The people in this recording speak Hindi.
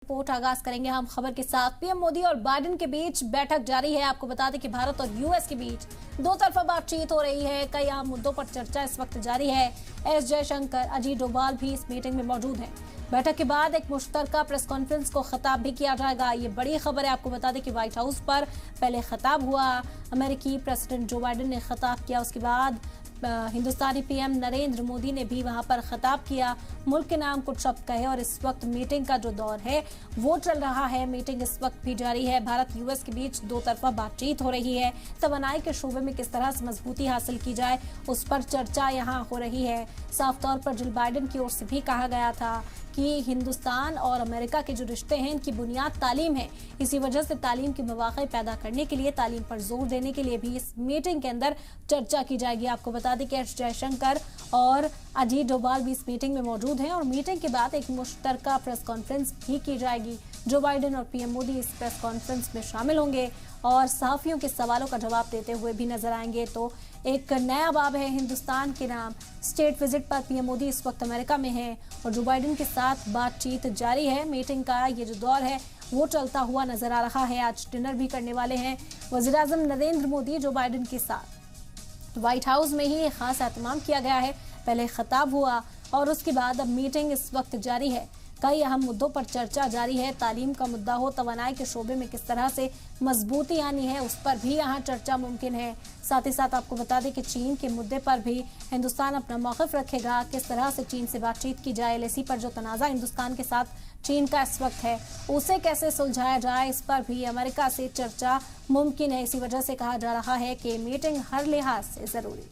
रिपोर्ट आगाज करेंगे हम खबर के साथ। पीएम मोदी और बाइडेन के बीच बैठक जारी है। आपको बता दें कि भारत और यूएस के बीच दो तरफा बातचीत हो रही है। कई अहम मुद्दों पर चर्चा इस वक्त जारी है। एस जयशंकर, अजीत डोभाल भी इस मीटिंग में मौजूद हैं। बैठक के बाद एक मुश्तरका प्रेस कॉन्फ्रेंस को खिताब भी किया जाएगा। ये बड़ी खबर है। आपको बता दें कि व्हाइट हाउस पर पहले खिताब हुआ, अमेरिकी प्रेसिडेंट जो बाइडेन ने खिताब किया, उसके बाद हिंदुस्तानी पीएम नरेंद्र मोदी ने भी वहां पर खिताब किया, मुल्क के नाम कुछ शब्द कहे। और इस वक्त मीटिंग का जो दौर है वो चल रहा है। मीटिंग इस वक्त भी जारी है। भारत यूएस के बीच दो तरफा बातचीत हो रही है। तवानाई के शोबे में किस तरह से मजबूती हासिल की जाए उस पर चर्चा यहाँ हो रही है। साफ तौर पर जिल बाइडेन की ओर से भी कहा गया था कि हिंदुस्तान और अमेरिका के जो रिश्ते हैं इनकी बुनियाद तालीम है। इसी वजह से तालीम के मौके पैदा करने के लिए, तालीम पर जोर देने के लिए भी इस मीटिंग के अंदर चर्चा की जाएगी। आपको बता दें कि एस जयशंकर और अजीत डोभाल भी इस मीटिंग में मौजूद हैं और मीटिंग के बाद एक मुश्तरका प्रेस कॉन्फ्रेंस भी की जाएगी। जो बाइडेन और पीएम मोदी इस प्रेस कॉन्फ्रेंस में शामिल होंगे और सहाफियों के सवालों का जवाब देते हुए भी नजर आएंगे। तो एक नया बाब है हिंदुस्तान के नाम। स्टेट विजिट पर पीएम मोदी इस वक्त अमेरिका में है और जो बाइडेन के साथ बातचीत जारी है। मीटिंग का ये जो दौर है वो चलता हुआ नजर आ रहा है। आज डिनर भी करने वाले हैं वज़ीर-ए-आज़म नरेंद्र मोदी जो बाइडेन के साथ। व्हाइट हाउस में ही खास एहतमाम किया गया है। पहले खिताब हुआ और उसके बाद अब मीटिंग इस वक्त जारी है। कई अहम मुद्दों पर चर्चा जारी है। तालीम का मुद्दा हो, तवानाई के शोबे में किस तरह से मजबूती आनी है उस पर भी यहाँ चर्चा मुमकिन है। साथ ही साथ आपको बता दें कि चीन के मुद्दे पर भी हिंदुस्तान अपना मौक़िफ़ रखेगा। किस तरह से चीन से बातचीत की जाए, एलएसी पर जो तनाज़ा हिंदुस्तान के साथ चीन का इस वक्त है उसे कैसे सुलझाया जाए, इस पर भी अमेरिका से चर्चा मुमकिन है। इसी वजह से कहा जा रहा है कि मीटिंग हर लिहाज से जरूरी।